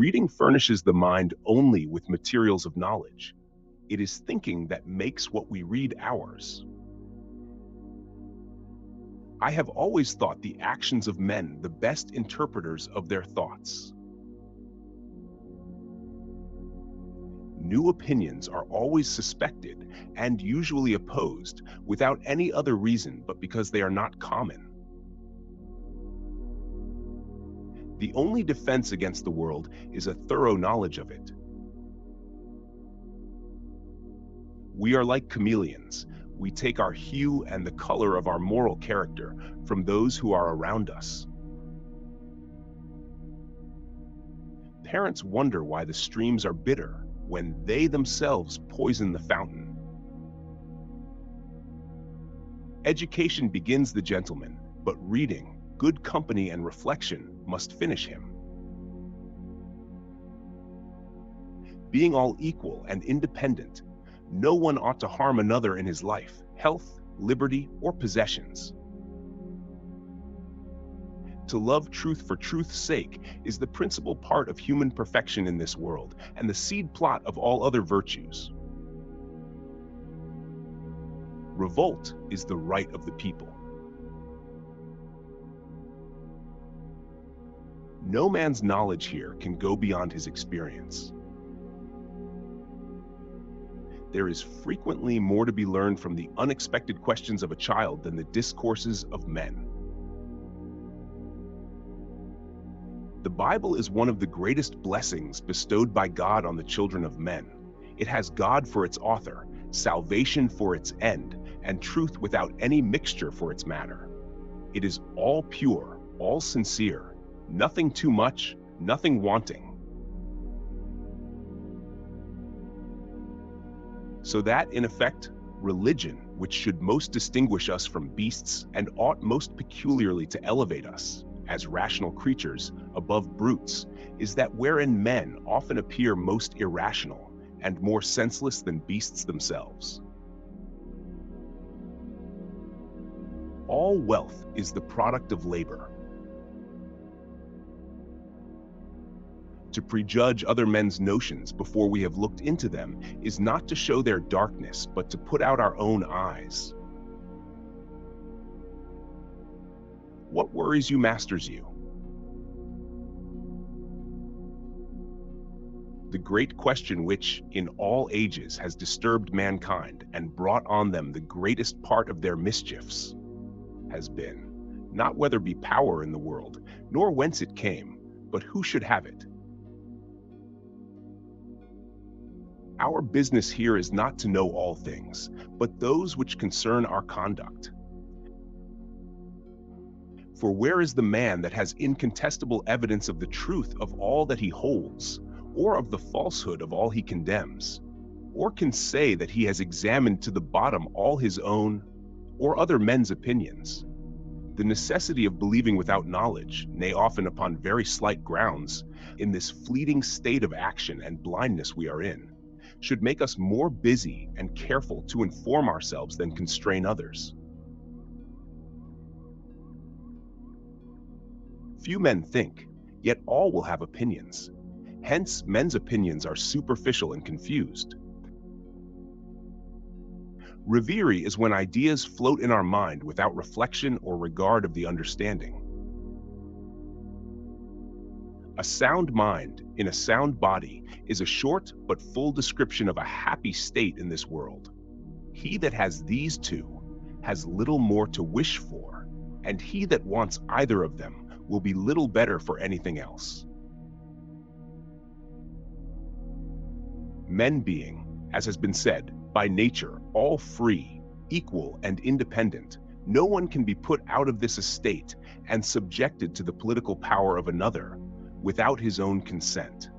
Reading furnishes the mind only with materials of knowledge. It is thinking that makes what we read ours. I have always thought the actions of men the best interpreters of their thoughts. New opinions are always suspected and usually opposed without any other reason but because they are not common. The only defense against the world is a thorough knowledge of it. We are like chameleons. We take our hue and the color of our moral character from those who are around us. Parents wonder why the streams are bitter when they themselves poison the fountain. Education begins the gentleman, but reading, good company, and reflection must finish him. Being all equal and independent, no one ought to harm another in his life, health, liberty, or possessions. To love truth for truth's sake is the principal part of human perfection in this world and the seed plot of all other virtues. Revolt is the right of the people. No man's knowledge here can go beyond his experience. There is frequently more to be learned from the unexpected questions of a child than the discourses of men. The Bible is one of the greatest blessings bestowed by God on the children of men. It has God for its author, salvation for its end, and truth without any mixture for its matter. It is all pure, all sincere, nothing too much, nothing wanting. So that, in effect, religion, which should most distinguish us from beasts and ought most peculiarly to elevate us, as rational creatures, above brutes, is that wherein men often appear most irrational and more senseless than beasts themselves. All wealth is the product of labor. To prejudge other men's notions before we have looked into them is not to show their darkness, but to put out our own eyes. What worries you masters you. The great question which, in all ages, has disturbed mankind and brought on them the greatest part of their mischiefs, has been, not whether be power in the world, nor whence it came, but who should have it. Our business here is not to know all things, but those which concern our conduct. For where is the man that has incontestable evidence of the truth of all that he holds, or of the falsehood of all he condemns, or can say that he has examined to the bottom all his own or other men's opinions? The necessity of believing without knowledge, nay, often upon very slight grounds, in this fleeting state of action and blindness we are in, should make us more busy and careful to inform ourselves than constrain others. Few men think, yet all will have opinions. Hence, men's opinions are superficial and confused. Reverie is when ideas float in our mind without reflection or regard of the understanding. A sound mind in a sound body is a short but full description of a happy state in this world. He that has these two has little more to wish for, and he that wants either of them will be little better for anything else. Men being, as has been said, by nature all free, equal, and independent, no one can be put out of this estate and subjected to the political power of another without his own consent.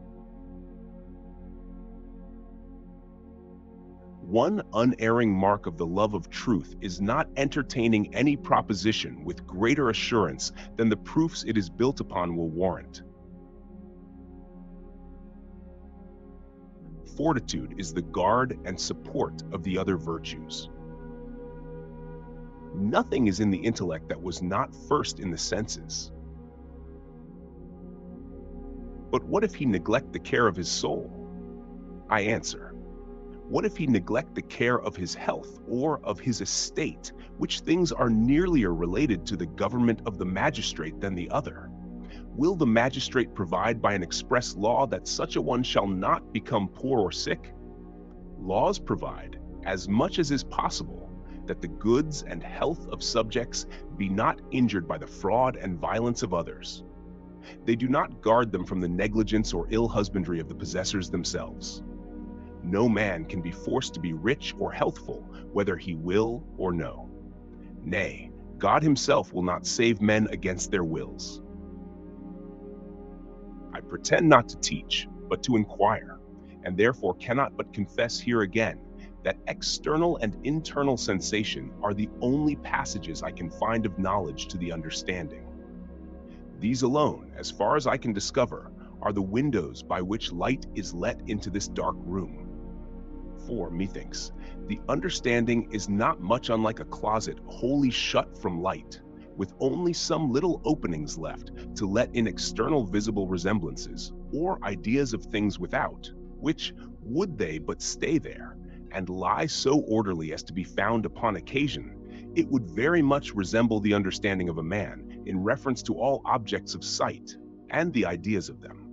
One unerring mark of the love of truth is not entertaining any proposition with greater assurance than the proofs it is built upon will warrant. Fortitude is the guard and support of the other virtues. Nothing is in the intellect that was not first in the senses. But what if he neglect the care of his soul? I answer, what if he neglect the care of his health or of his estate, which things are nearlier related to the government of the magistrate than the other? Will the magistrate provide by an express law that such a one shall not become poor or sick? Laws provide, as much as is possible, that the goods and health of subjects be not injured by the fraud and violence of others. They do not guard them from the negligence or ill husbandry of the possessors themselves. No man can be forced to be rich or healthful, whether he will or no. Nay, God himself will not save men against their wills. I pretend not to teach, but to inquire, and therefore cannot but confess here again that external and internal sensation are the only passages I can find of knowledge to the understanding. These alone, as far as I can discover, are the windows by which light is let into this dark room. For, methinks, the understanding is not much unlike a closet wholly shut from light, with only some little openings left to let in external visible resemblances, or ideas of things without, which, would they but stay there, and lie so orderly as to be found upon occasion, it would very much resemble the understanding of a man in reference to all objects of sight, and the ideas of them.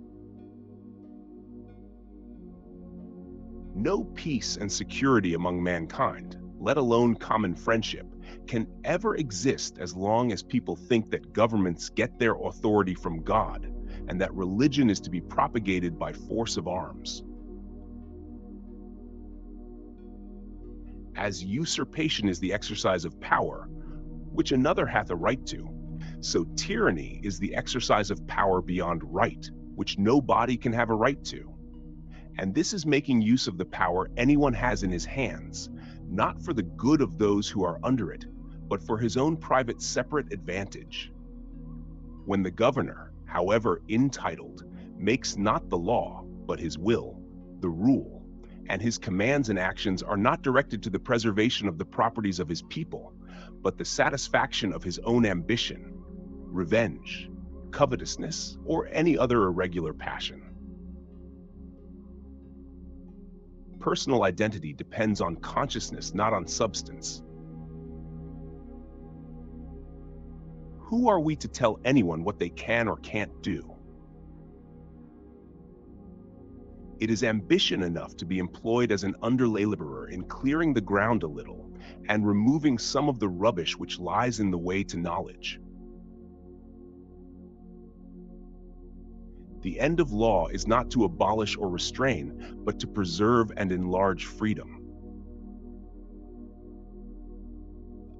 No peace and security among mankind, let alone common friendship, can ever exist as long as people think that governments get their authority from God, and that religion is to be propagated by force of arms. As usurpation is the exercise of power, which another hath a right to, so tyranny is the exercise of power beyond right, which no body can have a right to. And this is making use of the power anyone has in his hands, not for the good of those who are under it, but for his own private separate advantage. When the governor, however entitled, makes not the law, but his will, the rule, and his commands and actions are not directed to the preservation of the properties of his people, but the satisfaction of his own ambition, revenge, covetousness, or any other irregular passion. Personal identity depends on consciousness, not on substance. Who are we to tell anyone what they can or can't do? It is ambition enough to be employed as an underlay laborer in clearing the ground a little and removing some of the rubbish which lies in the way to knowledge. The end of law is not to abolish or restrain, but to preserve and enlarge freedom.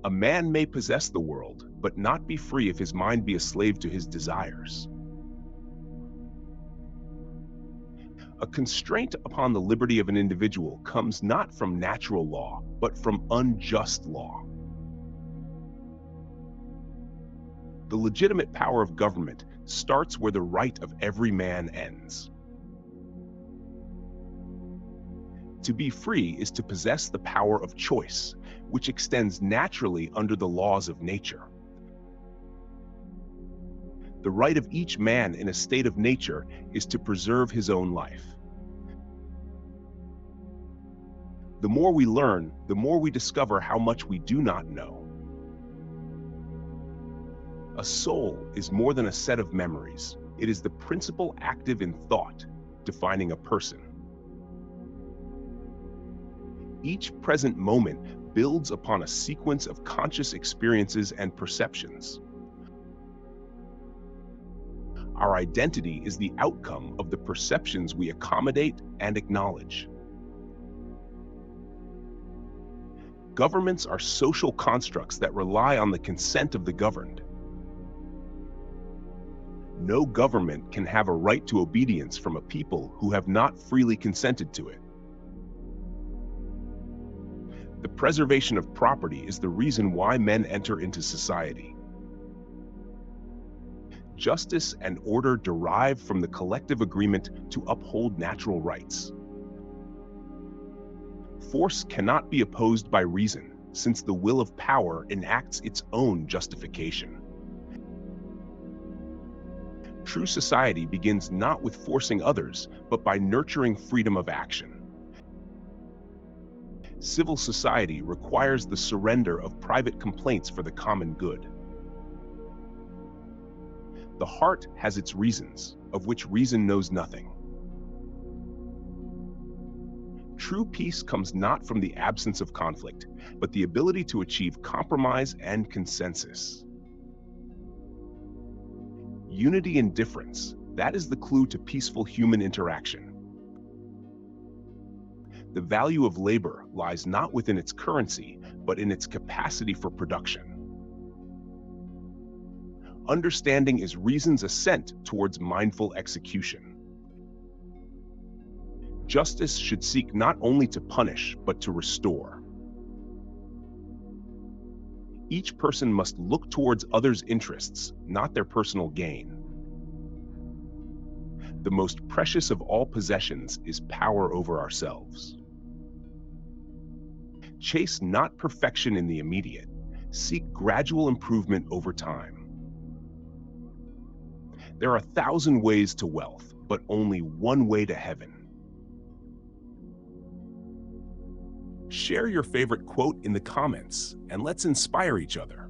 A man may possess the world, but not be free if his mind be a slave to his desires. A constraint upon the liberty of an individual comes not from natural law, but from unjust law. The legitimate power of government starts where the right of every man ends. To be free is to possess the power of choice, which extends naturally under the laws of nature. The right of each man in a state of nature is to preserve his own life. The more we learn, the more we discover how much we do not know. A soul is more than a set of memories. It is the principle active in thought, defining a person. Each present moment builds upon a sequence of conscious experiences and perceptions. Our identity is the outcome of the perceptions we accommodate and acknowledge. Governments are social constructs that rely on the consent of the governed. No government can have a right to obedience from a people who have not freely consented to it. The preservation of property is the reason why men enter into society. Justice and order derive from the collective agreement to uphold natural rights. Force cannot be opposed by reason, since the will of power enacts its own justification. True society begins not with forcing others, but by nurturing freedom of action. Civil society requires the surrender of private complaints for the common good. The heart has its reasons, of which reason knows nothing. True peace comes not from the absence of conflict, but the ability to achieve compromise and consensus. Unity in difference, that is the clue to peaceful human interaction. The value of labor lies not within its currency, but in its capacity for production. Understanding is reason's ascent towards mindful execution. Justice should seek not only to punish, but to restore. Each person must look towards others' interests, not their personal gain. The most precious of all possessions is power over ourselves. Chase not perfection in the immediate, seek gradual improvement over time. There are 1,000 ways to wealth, but only one way to heaven. Share your favorite quote in the comments, and let's inspire each other.